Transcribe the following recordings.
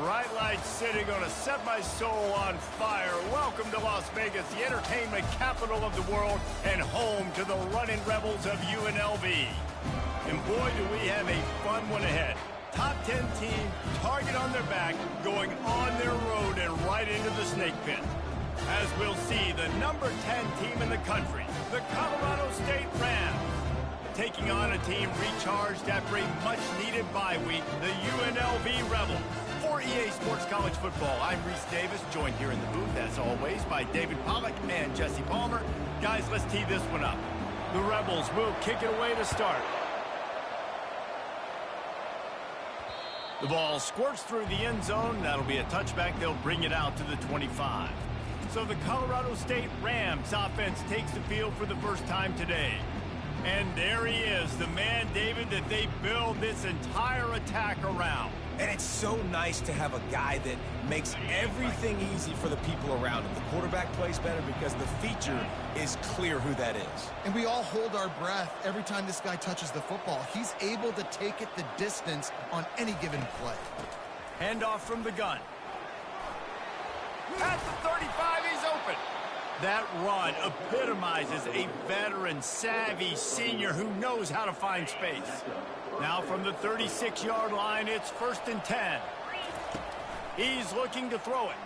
Bright lights city gonna set my soul on fire. Welcome to Las Vegas, the entertainment capital of the world and home to the running rebels of UNLV. And boy, do we have a fun one ahead. Top 10 team, target on their back, going on their road and right into the snake pit. As we'll see, the number 10 team in the country, the Colorado State Rams, taking on a team recharged after a much-needed bye week, the UNLV Rebels. For EA Sports College Football, I'm Reese Davis, joined here in the booth, as always, by David Pollack and Jesse Palmer. Guys, let's tee this one up. The Rebels will kick it away to start. The ball squirts through the end zone. That'll be a touchback. They'll bring it out to the 25. So the Colorado State Rams offense takes the field for the first time today. And there he is, the man, David, that they build this entire attack around. And it's so nice to have a guy that makes everything easy for the people around him. The quarterback plays better because the feature is clear who that is. And we all hold our breath every time this guy touches the football. He's able to take it the distance on any given play. Handoff from the gun. At the 35, he's open. That run epitomizes a veteran, savvy senior who knows how to find space. Now from the 36-yard line, it's 1st and 10. He's looking to throw it.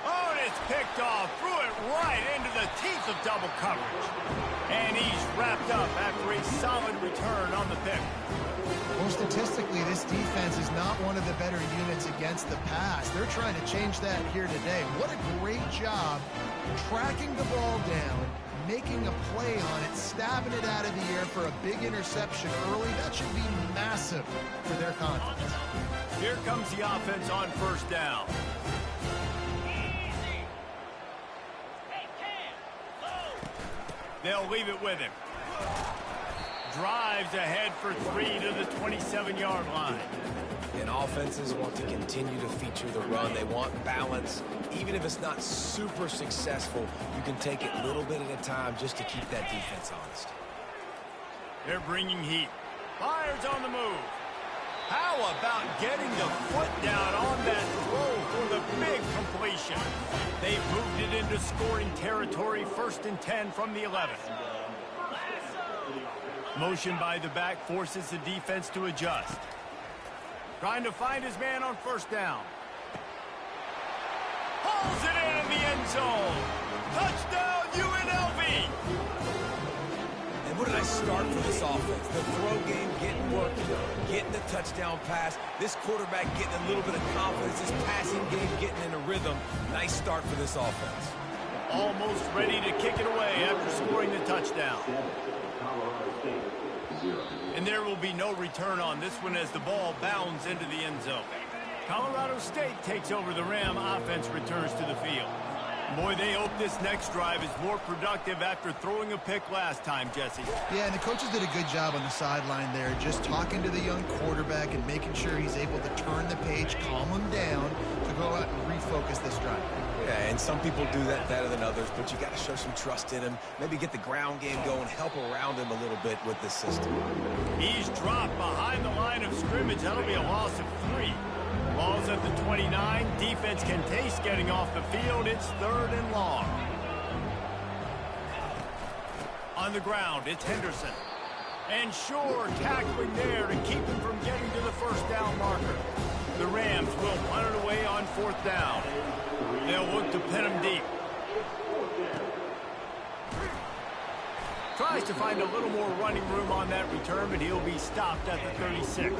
Oh, and it's picked off. Threw it right into the teeth of double coverage. And he's wrapped up after a solid return on the pick. Well, statistically, this defense is not one of the better units against the pass. They're trying to change that here today. What a great job tracking the ball down, making a play on it, stabbing it out of the air for a big interception early. That should be massive for their confidence. Here comes the offense on 1st down. They'll leave it with him. Drives ahead for 3 to the 27-yard line. And offenses want to continue to feature the run. They want balance. Even if it's not super successful, you can take it a little bit at a time just to keep that defense honest. They're bringing heat. Fires on the move. How about getting the foot down on that throw for the big completion? They've moved it into scoring territory, 1st and 10 from the 11. Motion by the back forces the defense to adjust. Trying to find his man on 1st down. Hauls it in the end zone. Touchdown, UNLV. And what did I start for this offense? The throw game getting work, getting the touchdown pass. This quarterback getting a little bit of confidence. This passing game getting in a rhythm. Nice start for this offense. Almost ready to kick it away after scoring the touchdown. And there will be no return on this one as the ball bounds into the end zone. Colorado State takes over. The Ram offense returns to the field. Boy, they hope this next drive is more productive after throwing a pick last time, Jesse. Yeah, and the coaches did a good job on the sideline there, just talking to the young quarterback and making sure he's able to turn the page, calm him down to go out and refocus this drive. Yeah, and some people do that better than others, but you got to show some trust in him. Maybe get the ground game going, help around him a little bit with this system. He's dropped behind the line of scrimmage. That'll be a loss of 3. Ball's at the 29. Defense can taste getting off the field. It's 3rd and long. On the ground, it's Henderson. And Shore tackling there to keep him from getting to the 1st down marker. The Rams will punt it away on 4th down. They'll look to pin him deep. Tries to find a little more running room on that return, but he'll be stopped at the 36.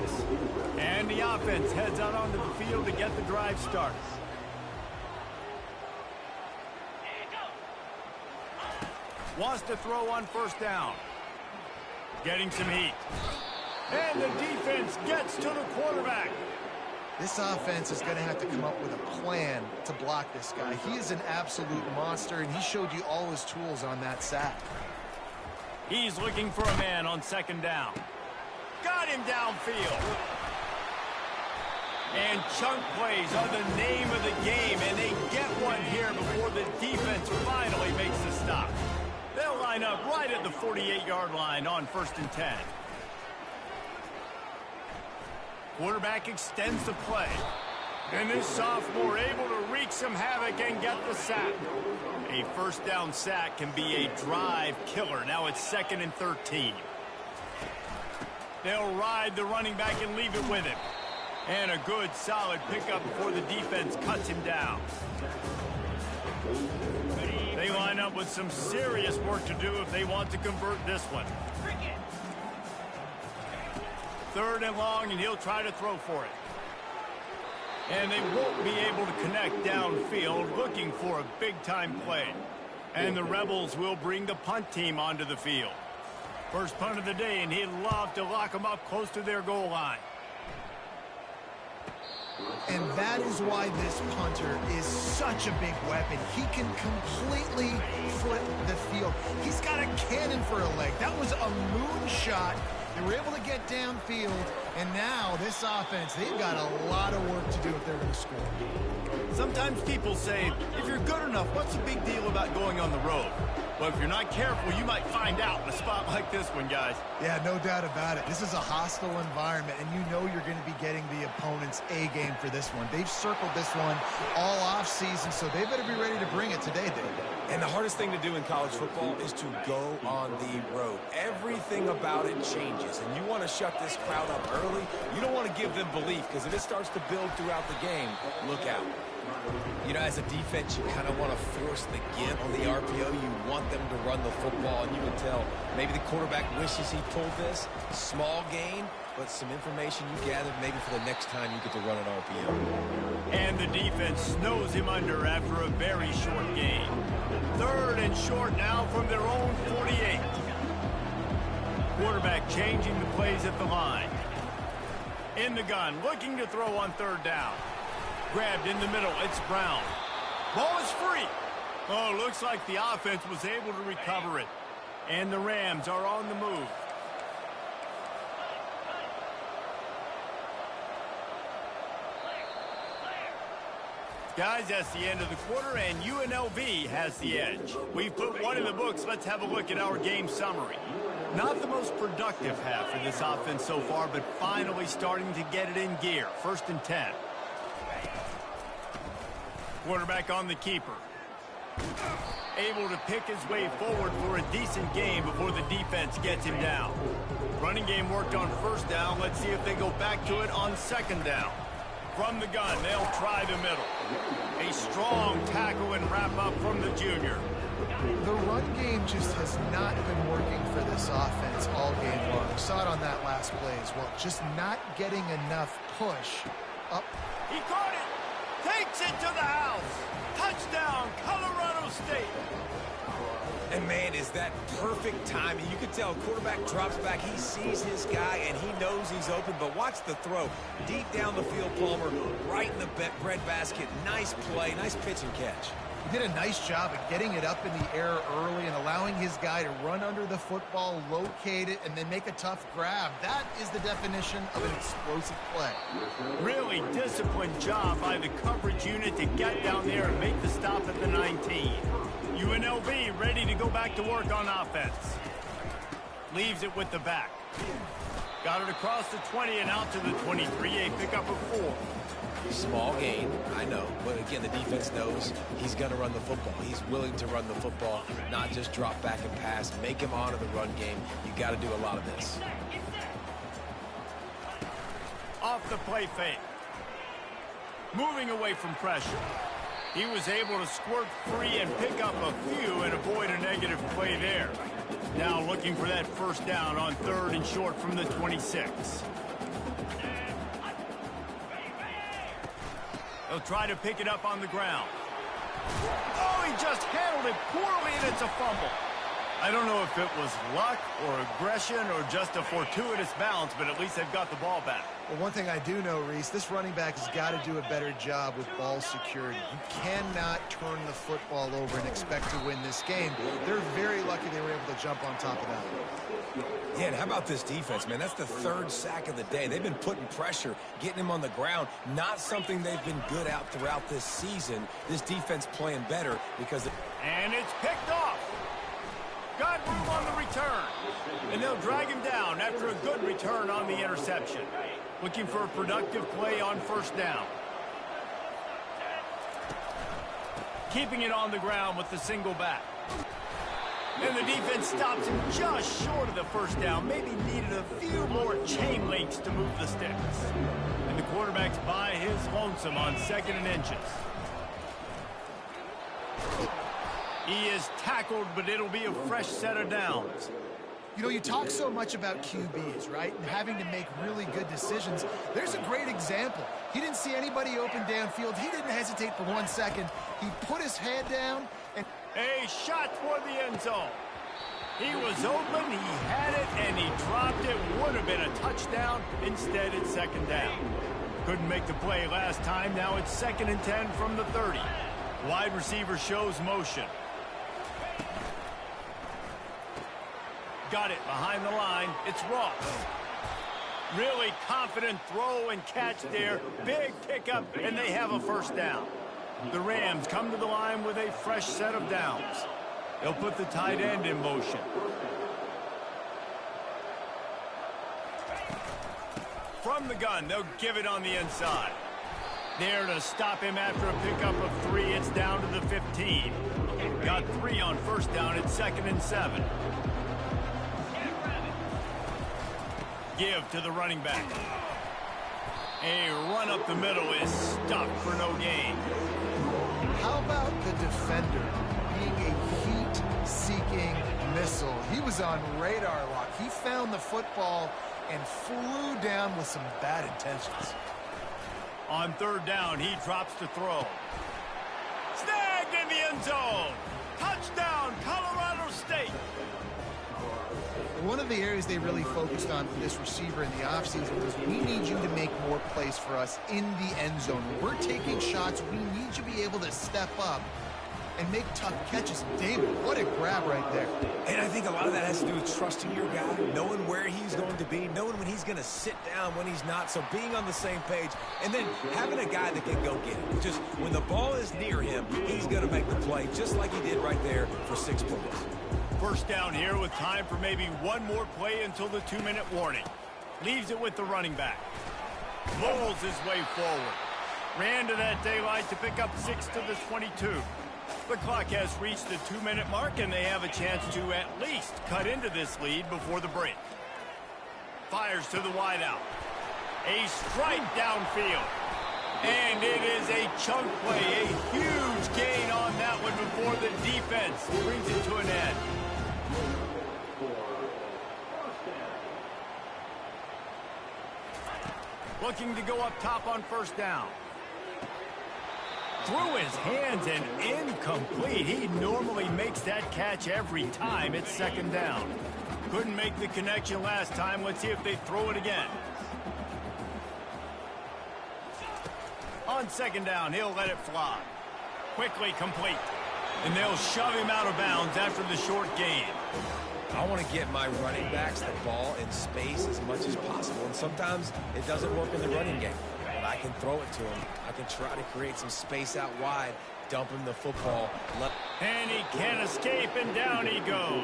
And the offense heads out onto the field to get the drive started. Wants to throw on 1st down. Getting some heat. And the defense gets to the quarterback. This offense is going to have to come up with a plan to block this guy. He is an absolute monster, and he showed you all his tools on that sack. He's looking for a man on 2nd down. Got him downfield. And chunk plays are the name of the game, and they get one here before the defense finally makes the stop. They'll line up right at the 48-yard line on 1st and 10. Quarterback extends the play. And this sophomore able to wreak some havoc and get the sack. A first down sack can be a drive killer. Now it's 2nd and 13. They'll ride the running back and leave it with him. And a good, solid pickup before the defense cuts him down. They line up with some serious work to do if they want to convert this one. 3rd and long, and he'll try to throw for it. And they won't be able to connect downfield, looking for a big-time play. And the Rebels will bring the punt team onto the field. First punt of the day, and he'd love to lock them up close to their goal line. And that is why this punter is such a big weapon. He can completely flip the field. He's got a cannon for a leg. That was a moonshot. They were able to get downfield, and now this offense, they've got a lot of work to do if they're going to score. Sometimes people say, if you're good enough, what's the big deal about going on the road? Well, if you're not careful, you might find out in a spot like this one, guys. Yeah, no doubt about it. This is a hostile environment, and you know you're going to be getting the opponent's A game for this one. They've circled this one all off season, so they better be ready to bring it today, Dave. And the hardest thing to do in college football is to go on the road. Everything about it changes, and you want to shut this crowd up early. You don't want to give them belief, because if it starts to build throughout the game, look out. You know, as a defense, you kind of want to force the give on the RPO. You want them to run the football, and you can tell maybe the quarterback wishes he pulled this. Small gain, but some information you gathered maybe for the next time you get to run an RPO. And the defense snows him under after a very short gain. 3rd and short now from their own 48. Quarterback changing the plays at the line. In the gun, looking to throw on 3rd down. Grabbed in the middle, it's Brown. Ball is free. Oh, looks like the offense was able to recover it. And the Rams are on the move. Guys, that's the end of the quarter, and UNLV has the edge. We've put one in the books. Let's have a look at our game summary. Not the most productive half for this offense so far, but finally starting to get it in gear. 1st and 10. Quarterback on the keeper. Able to pick his way forward for a decent game before the defense gets him down. Running game worked on 1st down. Let's see if they go back to it on 2nd down. From the gun, they'll try the middle. A strong tackle and wrap up from the junior. The run game just has not been working for this offense all game long. We saw it on that last play as well. Just not getting enough push up. He caught it. Takes it to the house. Touchdown, Colorado State. And, man, is that perfect timing. You can tell quarterback drops back. He sees his guy, and he knows he's open. But watch the throw. Deep down the field, Palmer, right in the breadbasket. Nice play, nice pitch and catch. He did a nice job of getting it up in the air early and allowing his guy to run under the football, locate it, and then make a tough grab. That is the definition of an explosive play. Really disciplined job by the coverage unit to get down there and make the stop at the 19. UNLV ready to go back to work on offense. Leaves it with the back. Got it across the 20 and out to the 23, a pickup of 4. Small gain, I know, but again, the defense knows he's going to run the football. He's willing to run the football, not just drop back and pass, make him honor the run game. You got to do a lot of this. Off the play fake. Moving away from pressure. He was able to squirt free and pick up a few and avoid a negative play there. Now looking for that 1st down on 3rd and short from the 26. They'll try to pick it up on the ground. Oh, he just handled it poorly, and it's a fumble. I don't know if it was luck or aggression or just a fortuitous bounce, but at least they've got the ball back. Well, one thing I do know, Reese, this running back has got to do a better job with ball security. You cannot turn the football over and expect to win this game. They're very lucky they were able to jump on top of that. Yeah, and how about this defense, man? That's the 3rd sack of the day. They've been putting pressure, getting him on the ground. Not something they've been good at throughout this season. This defense playing better because... And it's picked off. Got room on the return. And they'll drag him down after a good return on the interception. Looking for a productive play on first down. Keeping it on the ground with the single back. And the defense stops him just short of the first down. Maybe needed a few more chain links to move the sticks. And the quarterback's by his lonesome on 2nd and inches. He is tackled, but it'll be a fresh set of downs. You know, you talk so much about QBs, right? And having to make really good decisions. There's a great example. He didn't see anybody open downfield. He didn't hesitate for 1 second. He put his head down and... A shot toward the end zone. He was open, he had it, and he dropped it. Would have been a touchdown. Instead, it's 2nd down. Couldn't make the play last time. Now it's 2nd and 10 from the 30. Wide receiver shows motion. Got it behind the line. It's Ross. Really confident throw and catch there. Big pickup, and they have a first down. The Rams come to the line with a fresh set of downs. They'll put the tight end in motion. From the gun, they'll give it on the inside. There to stop him after a pickup of 3. It's down to the 15. Got 3 on first down. It's 2nd and 7. Give to the running back. A run up the middle is stuck for no gain. How about the defender being a heat-seeking missile? He was on radar lock. He found the football and flew down with some bad intentions. On 3rd down, he drops to throw. Snagged in the end zone. Touchdown, Colorado State. One of the areas they really focused on for this receiver in the offseason was we need you to make more plays for us in the end zone. We're taking shots. We need you to be able to step up and make tough catches. David, what a grab right there. And I think a lot of that has to do with trusting your guy, knowing where he's going to be, knowing when he's going to sit down, when he's not. So being on the same page, and then having a guy that can go get it. Just when the ball is near him, he's going to make the play, just like he did right there for 6 points. First down here with time for maybe one more play until the 2-minute warning. Leaves it with the running back. Rolls his way forward. Ran to that daylight to pick up 6 to the 22. The clock has reached the 2-minute mark, and they have a chance to at least cut into this lead before the break. Fires to the wideout. A strike downfield. And it is a chunk play, a huge gain on that one before the defense brings it to an end. Looking to go up top on first down. Through his hands and incomplete. He normally makes that catch every time. It's 2nd down. Couldn't make the connection last time. Let's see if they throw it again. On 2nd down, he'll let it fly. Quickly complete. And they'll shove him out of bounds after the short gain. I want to get my running backs the ball in space as much as possible. And sometimes it doesn't work in the running game. But I can throw it to him. I can try to create some space out wide, dump him the football. And he can't escape, and down he goes.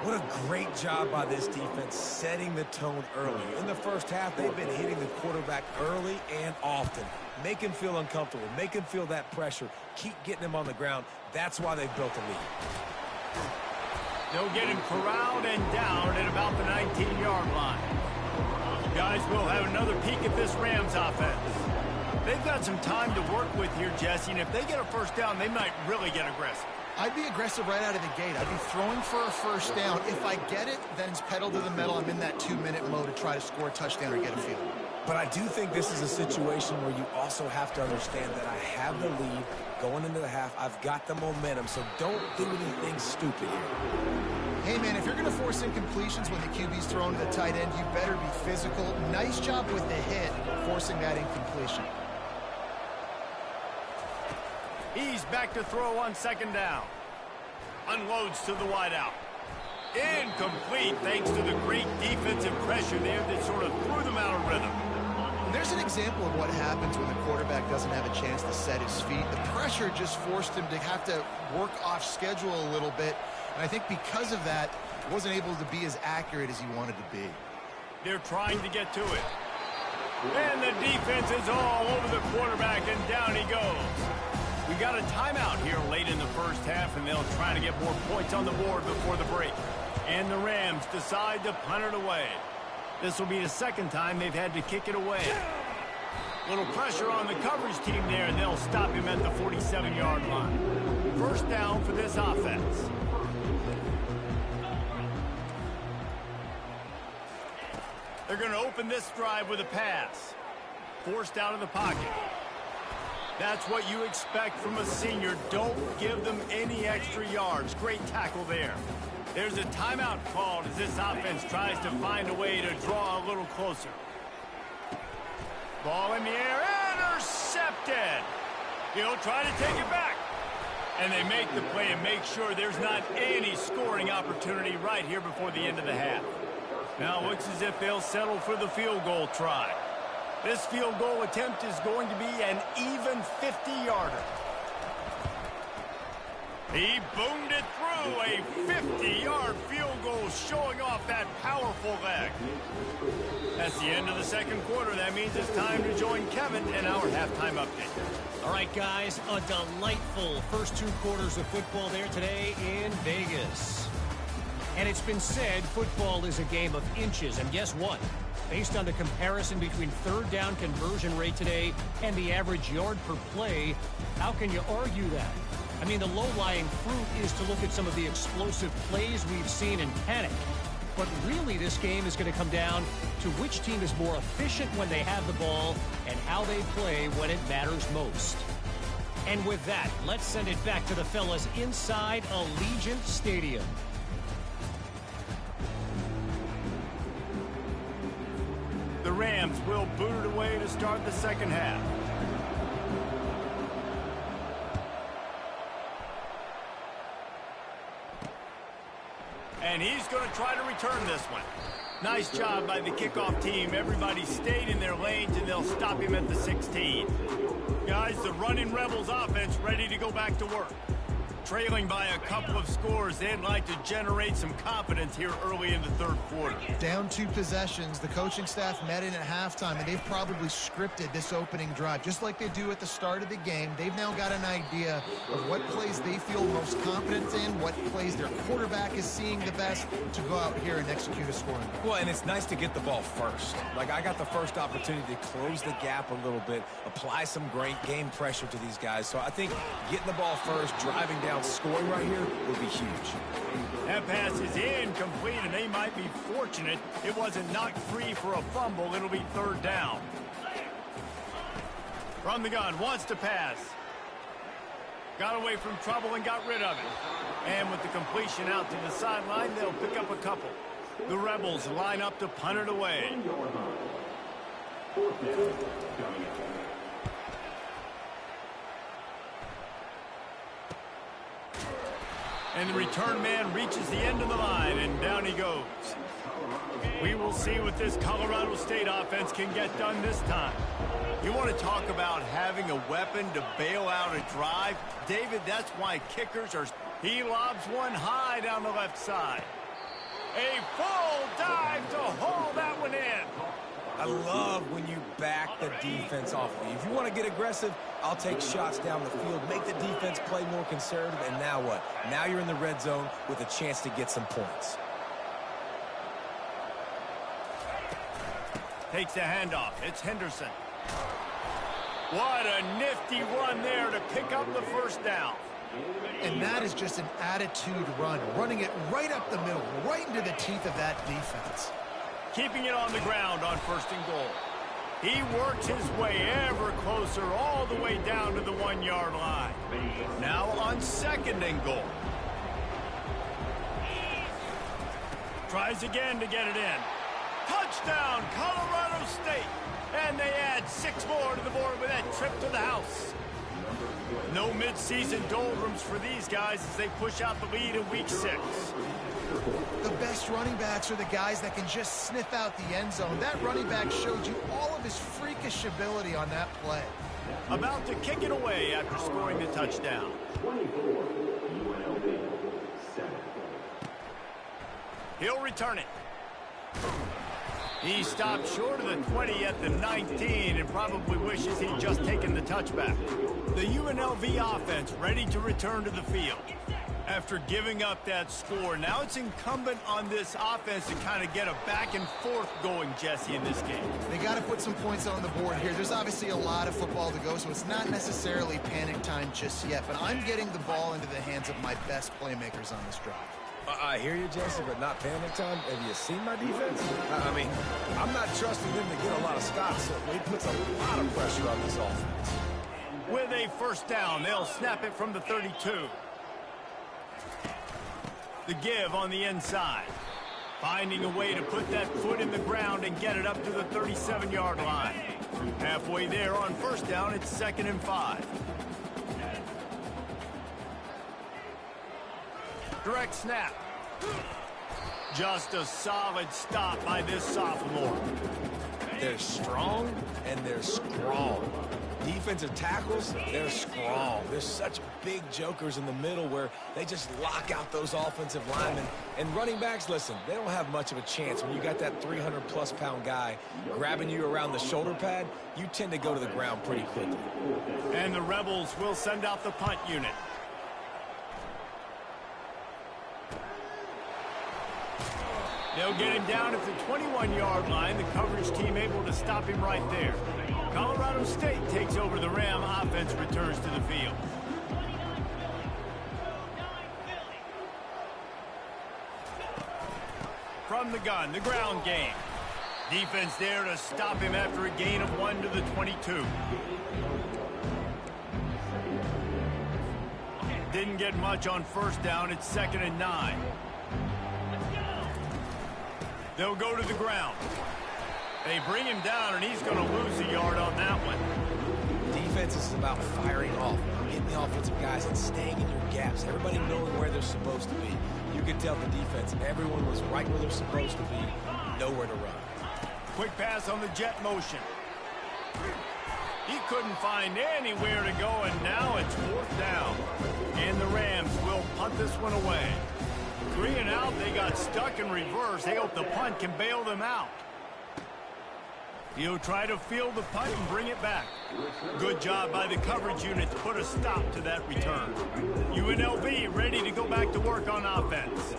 What a great job by this defense setting the tone early. In the first half, they've been hitting the quarterback early and often. Make him feel uncomfortable. Make him feel that pressure. Keep getting him on the ground. That's why they've built a lead. They'll get him corralled and down at about the 19-yard line. You guys will have another peek at this Rams offense. They've got some time to work with here, Jesse, and if they get a first down, they might really get aggressive. I'd be aggressive right out of the gate. I'd be throwing for a first down. If I get it, then it's pedal to the metal. I'm in that 2-minute mode to try to score a touchdown or get a field. But I do think this is a situation where you also have to understand that I have the lead going into the half. I've got the momentum, so don't do anything stupid here. Hey, man, if you're going to force incompletions when the QB's thrown to the tight end, you better be physical. Nice job with the hit, forcing that incompletion. He's back to throw on 2nd down. Unloads to the wideout. Incomplete thanks to the great defensive pressure there that sort of threw them out of rhythm. And there's an example of what happens when the quarterback doesn't have a chance to set his feet. The pressure just forced him to have to work off schedule a little bit. And I think because of that, wasn't able to be as accurate as he wanted to be. They're trying to get to it. And the defense is all over the quarterback, and down he goes. We got a timeout here late in the first half, and they'll try to get more points on the board before the break. And the Rams decide to punt it away. This will be the second time they've had to kick it away. Little pressure on the coverage team there, and they'll stop him at the 47-yard line. First down for this offense. They're going to open this drive with a pass. Forced out of the pocket. That's what you expect from a senior. Don't give them any extra yards. Great tackle there. There's a timeout called as this offense tries to find a way to draw a little closer. Ball in the air, intercepted. He'll try to take it back. And they make the play and make sure there's not any scoring opportunity right here before the end of the half. Now it looks as if they'll settle for the field goal try. This field goal attempt is going to be an even 50-yarder. He boomed it through, a 50-yard field goal showing off that powerful leg. That's the end of the second quarter. That means it's time to join Kevin in our halftime update. All right, guys, a delightful first two quarters of football there today in Vegas. And it's been said football is a game of inches. And guess what? Based on the comparison between third down conversion rate today and the average yard per play, how can you argue that? I mean, the low-lying fruit is to look at some of the explosive plays we've seen in panic. But really, this game is going to come down to which team is more efficient when they have the ball and how they play when it matters most. And with that, let's send it back to the fellas inside Allegiant Stadium. The Rams will boot it away to start the second half. And he's going to try to return this one. Nice job by the kickoff team. Everybody stayed in their lanes, and they'll stop him at the 16. Guys, the running Rebels offense ready to go back to work. Trailing by a couple of scores, they'd like to generate some confidence here early in the third quarter. Down 2 possessions, the coaching staff met in at halftime, and they've probably scripted this opening drive. Just like they do at the start of the game, they've now got an idea of what plays they feel most confident in, what plays their quarterback is seeing the best to go out here and execute a scoring. Well, and it's nice to get the ball first. Like, I got the first opportunity to close the gap a little bit, apply some great game pressure to these guys. So I think getting the ball first, driving down, scoring right here would be huge. That pass is incomplete, and they might be fortunate it wasn't knocked free for a fumble. It'll be third down. From the gun, wants to pass. Got away from trouble and got rid of it. And with the completion out to the sideline, they'll pick up a couple. The Rebels line up to punt it away. And the return man reaches the end of the line, and down he goes. We will see what this Colorado State offense can get done this time. You want to talk about having a weapon to bail out a drive? David, that's why kickers are... He lobs one high down the left side. A full dive to haul that one in. I love when you back the defense off of you. If you want to get aggressive, I'll take shots down the field, make the defense play more conservative, and now what? Now you're in the red zone with a chance to get some points. Takes the handoff. It's Henderson. What a nifty run there to pick up the first down. And that is just an attitude run, running it right up the middle, right into the teeth of that defense. Keeping it on the ground on first and goal. He works his way ever closer all the way down to the 1-yard line. Now on second and goal. Tries again to get it in. Touchdown, Colorado State. And they add 6 more to the board with that trip to the house. No midseason doldrums for these guys as they push out the lead in week 6. The best running backs are the guys that can just sniff out the end zone. That running back showed you all of his freakish ability on that play. About to kick it away after scoring the touchdown. He'll return it. He stopped short of the 20 at the 19 and probably wishes he'd just taken the touchback. The UNLV offense ready to return to the field. After giving up that score, now it's incumbent on this offense to kind of get a back and forth going, Jesse, in this game. They got to put some points on the board here. There's obviously a lot of football to go, so it's not necessarily panic time just yet, but I'm getting the ball into the hands of my best playmakers on this drive. I hear you, Jesse, but not panic time. Have you seen my defense? I mean, I'm not trusting them to get a lot of stops, so it puts a lot of pressure on this offense. With a first down, they'll snap it from the 32. The give on the inside. Finding a way to put that foot in the ground and get it up to the 37-yard line. Halfway there on first down, it's 2nd and 5. Direct snap. Just a solid stop by this sophomore. They're strong and they're strong. Defensive tackles, they're strong. There's such big jokers in the middle where they just lock out those offensive linemen. And running backs, listen, they don't have much of a chance. When you got that 300-plus pound guy grabbing you around the shoulder pad, you tend to go to the ground pretty quickly. And the Rebels will send out the punt unit. They'll get him down at the 21-yard line. The coverage team able to stop him right there. Colorado State takes over the Ram. Offense returns to the field. From the gun, the ground game. Defense there to stop him after a gain of 1 to the 22. Didn't get much on first down. It's 2nd and 9. They'll go to the ground. They bring him down, and he's going to lose a yard on that one. Defense is about firing off, hitting the offensive guys and staying in your gaps. Everybody knowing where they're supposed to be. You could tell the defense, everyone was right where they're supposed to be, nowhere to run. Quick pass on the jet motion. He couldn't find anywhere to go, and now it's 4th down. And the Rams will punt this one away. 3 and out, they got stuck in reverse. They hope the punt can bail them out. He'll try to field the punt and bring it back. Good job by the coverage unit to put a stop to that return. UNLV ready to go back to work on offense.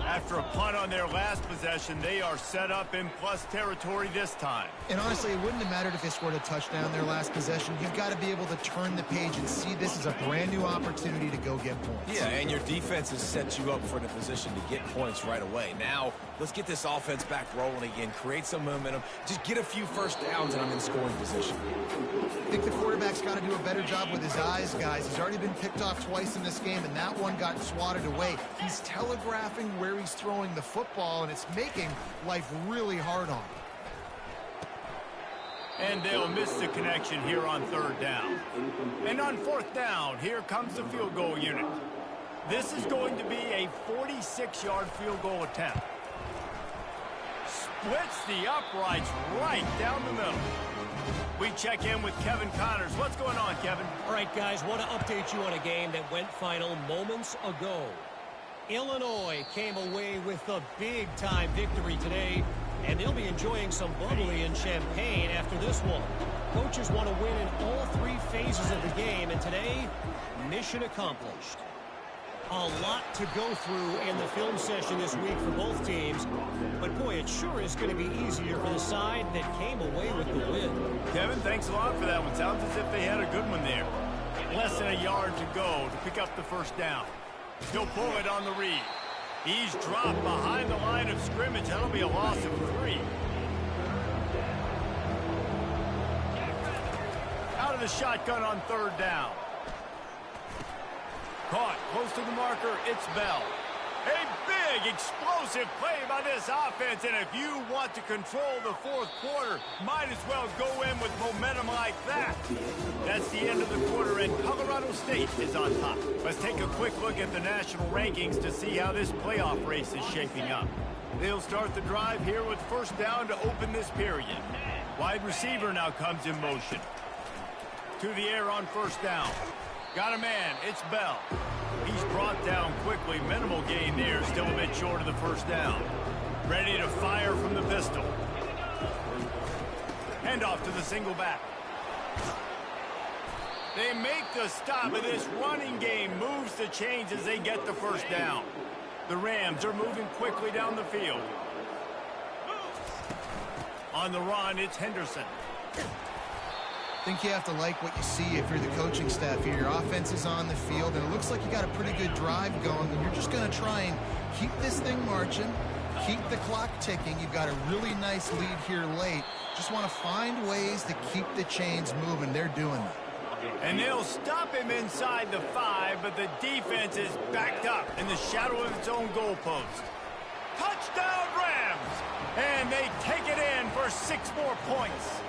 After a punt on their last possession, they are set up in plus territory this time. And honestly, it wouldn't have mattered if they scored a touchdown their last possession. You've got to be able to turn the page and see this as a brand new opportunity to go get points. Yeah, and your defense has set you up for the position to get points right away. Now, let's get this offense back rolling again, create some momentum, just get a few first downs, and I'm in scoring position. I think the quarterback's got to do a better job with his eyes, guys. He's already been picked off twice in this game, and that one got swatted away. He's telegraphing where he's throwing the football, and it's making life really hard on him. And they'll miss the connection here on 3rd down. And on 4th down, here comes the field goal unit. This is going to be a 46-yard field goal attempt. Splits the uprights right down the middle. We check in with Kevin Connors. What's going on, Kevin? All right, guys, want to update you on a game that went final moments ago. Illinois came away with a big-time victory today, and they'll be enjoying some bubbly and champagne after this one. Coaches want to win in all 3 phases of the game, and today, mission accomplished. A lot to go through in the film session this week for both teams, but boy, it sure is going to be easier for the side that came away with the win. Kevin, thanks a lot for that one. Sounds as if they had a good one there. Less than a yard to go to pick up the first down. He'll pull it on the read. He's dropped behind the line of scrimmage. That'll be a loss of 3. Out of the shotgun on 3rd down. Caught close to the marker. It's Bell. A big, explosive play by this offense, and if you want to control the 4th quarter, might as well go in with momentum like that. That's the end of the quarter, and Colorado State is on top. Let's take a quick look at the national rankings to see how this playoff race is shaping up. They'll start the drive here with first down to open this period. Wide receiver now comes in motion. To the air on first down. Got a man. It's Bell. He's brought down quickly. Minimal gain there. Still a bit short of the first down. Ready to fire from the pistol. Hand off to the single back. They make the stop, and this running game moves the chains as they get the first down. The Rams are moving quickly down the field. On the run, it's Henderson. I think you have to like what you see if you're the coaching staff here. Your offense is on the field, and it looks like you got a pretty good drive going, and you're just going to try and keep this thing marching, keep the clock ticking. You've got a really nice lead here late. Just want to find ways to keep the chains moving. They're doing that. And they'll stop him inside the 5, but the defense is backed up in the shadow of its own goalpost. Touchdown, Rams! And they take it in for 6 more points.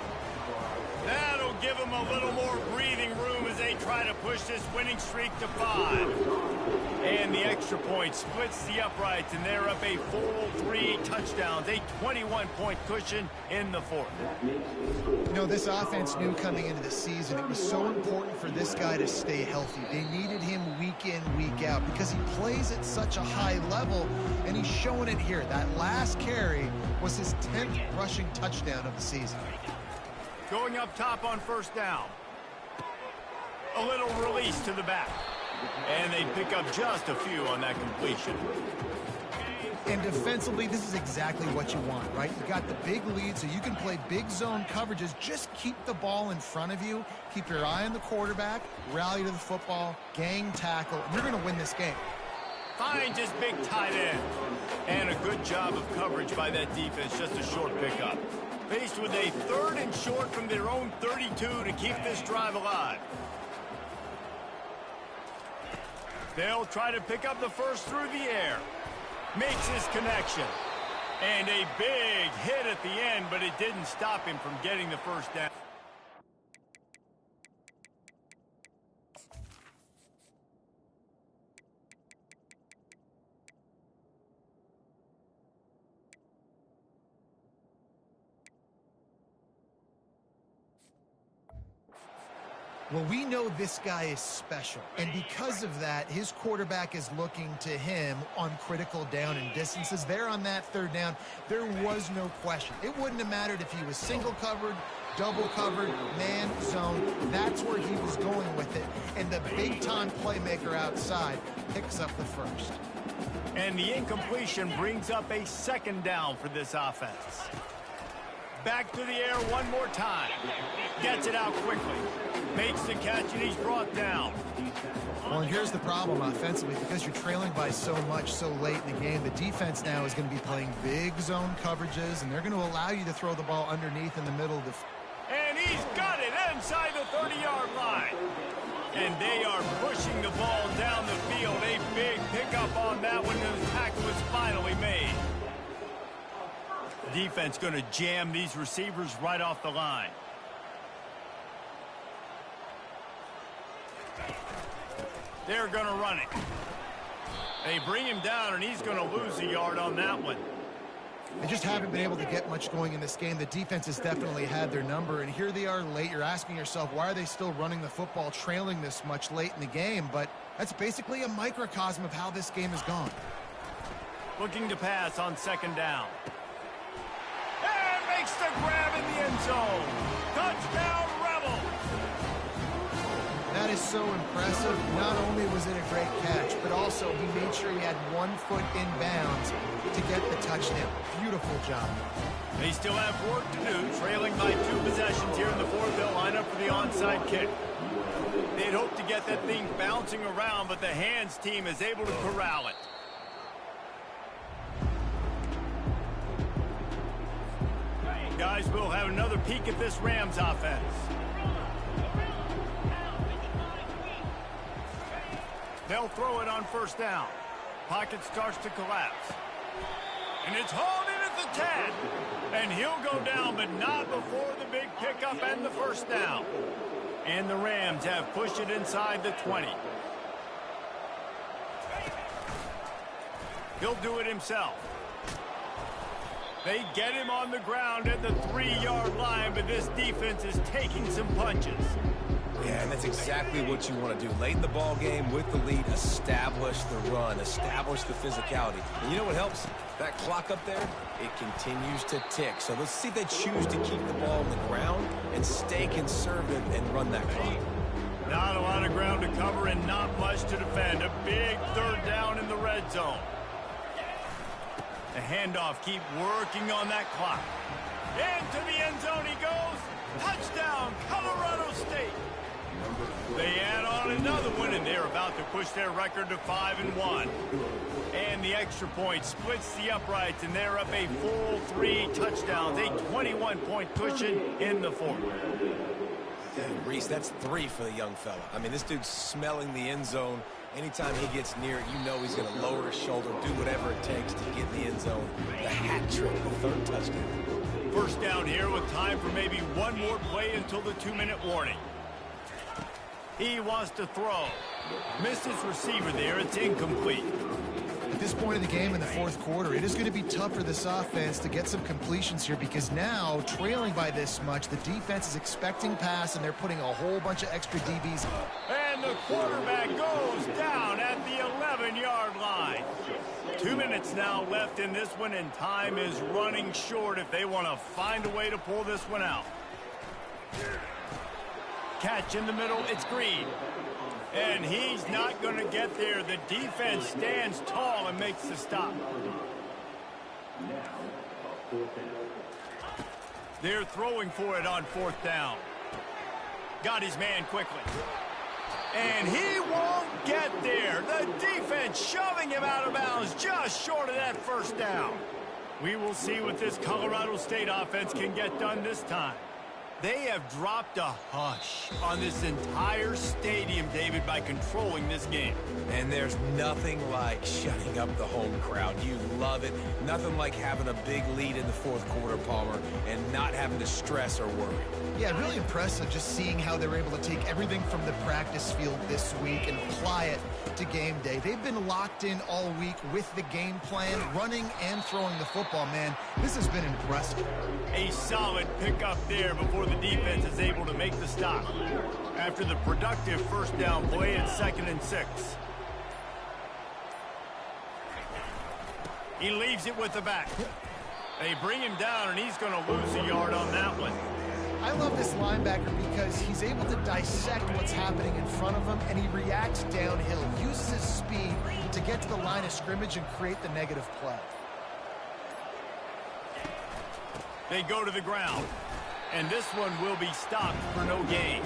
That'll give them a little more breathing room as they try to push this winning streak to 5. And the extra point splits the uprights, and they're up a full 3 touchdowns, a 21-point cushion in the 4th. You know, this offense knew coming into the season it was so important for this guy to stay healthy. They needed him week in, week out, because he plays at such a high level, and he's showing it here. That last carry was his 10th rushing touchdown of the season. Going up top on first down. A little release to the back. And they pick up just a few on that completion. And defensively, this is exactly what you want, right? You got the big lead, so you can play big zone coverages. Just keep the ball in front of you. Keep your eye on the quarterback. Rally to the football. Gang tackle. And you're going to win this game. Finds his big tight end. And a good job of coverage by that defense. Just a short pickup. Faced with a 3rd and short from their own 32 to keep this drive alive. They'll try to pick up the first through the air. Makes his connection. And a big hit at the end, but it didn't stop him from getting the first down. Well, we know this guy is special, and because of that, his quarterback is looking to him on critical down and distances. There on that 3rd down, there was no question. It wouldn't have mattered if he was single covered, double covered, man, zone. That's where he was going with it, and the big-time playmaker outside picks up the first. And the incompletion brings up a 2nd down for this offense. Back to the air one more time. Gets it out quickly. Makes the catch, and he's brought down. Well, and here's the problem offensively. Because you're trailing by so much so late in the game, the defense now is going to be playing big zone coverages, and they're going to allow you to throw the ball underneath in the middle of the... And he's got it inside the 30-yard line. And they are pushing the ball down the field. A big pickup on that one, and the tackle was finally made. The defense going to jam these receivers right off the line. They're going to run it. They bring him down, and he's going to lose a yard on that one. They just haven't been able to get much going in this game. The defense has definitely had their number, and here they are late. You're asking yourself, why are they still running the football, trailing this much late in the game? But that's basically a microcosm of how this game has gone. Looking to pass on 2nd down. And makes the grab in the end zone. Touchdown, Rebels! That is so impressive. Not only was it a great catch, but also he made sure he had 1 foot in bounds to get the touchdown. Beautiful job. They still have work to do, trailing by 2 possessions here in the 4th. They'll line up for the onside kick. They'd hope to get that thing bouncing around, but the hands team is able to corral it. Guys, we'll have another peek at this Rams offense. They'll throw it on 1st down. Pocket starts to collapse. And it's hauled in at the 10. And he'll go down, but not before the big pickup and the 1st down. And the Rams have pushed it inside the 20. He'll do it himself. They get him on the ground at the 3-yard line, but this defense is taking some punches. Yeah, and that's exactly what you want to do. Late in the ball game with the lead, establish the run, establish the physicality. And you know what helps? That clock up there, it continues to tick. So let's see if they choose to keep the ball on the ground and stay conservative and run that clock. Not a lot of ground to cover and not much to defend. A big third down in the red zone. The handoff, keep working on that clock. Into the end zone he goes. Touchdown, Colorado State. They add on another one, and they're about to push their record to 5-1. And the extra point splits the uprights, and they're up a full 3 touchdowns, a 21-point cushion in the fourth. And Reese, that's 3 for the young fella. I mean, this dude's smelling the end zone. Anytime he gets near it, you know he's going to lower his shoulder, do whatever it takes to get in the end zone. The hat trick, the 3rd touchdown. First down here with time for maybe one more play until the 2-minute warning. He wants to throw. Missed his receiver there. It's incomplete. At this point of the game in the fourth quarter, it is going to be tough for this offense to get some completions here because now, trailing by this much, the defense is expecting pass, and they're putting a whole bunch of extra DBs. And the quarterback goes down at the 11-yard line. 2 minutes now left in this one, and time is running short if they want to find a way to pull this one out. Catch in the middle, it's Green. And he's not going to get there. The defense stands tall and makes the stop. They're throwing for it on 4th down. Got his man quickly. And he won't get there. The defense shoving him out of bounds just short of that 1st down. We will see what this Colorado State offense can get done this time. They have dropped a hush on this entire stadium, David, by controlling this game. And there's nothing like shutting up the home crowd. You love it. Nothing like having a big lead in the 4th quarter, Palmer, and not having to stress or worry. Yeah, really impressive just seeing how they're able to take everything from the practice field this week and apply it to game day. They've been locked in all week with the game plan, running and throwing the football. Man, this has been impressive. A solid pickup there before the defense is able to make the stop. After the productive 1st down play at 2nd and 6. He leaves it with the back. They bring him down, and he's going to lose a yard on that one. I love this linebacker because he's able to dissect what's happening in front of him, and he reacts downhill, uses his speed to get to the line of scrimmage and create the negative play. They go to the ground, and this one will be stopped for no gain.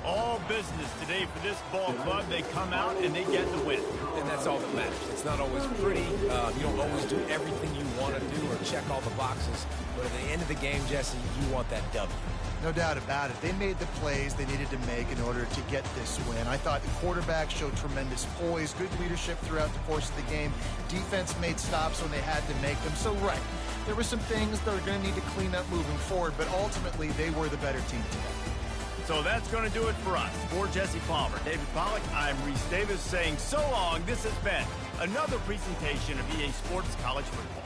All business today for this ball club. They come out and they get the win. And that's all that matters. It's not always pretty. You don't always do everything you want to do or check all the boxes. But at the end of the game, Jesse, you want that W. No doubt about it. They made the plays they needed to make in order to get this win. I thought the quarterback showed tremendous poise, good leadership throughout the course of the game. Defense made stops when they had to make them. So, right, there were some things that are going to need to clean up moving forward, but ultimately they were the better team today. So that's going to do it for us. For Jesse Palmer, David Pollack, I'm Reese Davis saying so long. This has been another presentation of EA Sports College Football.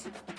Vegas.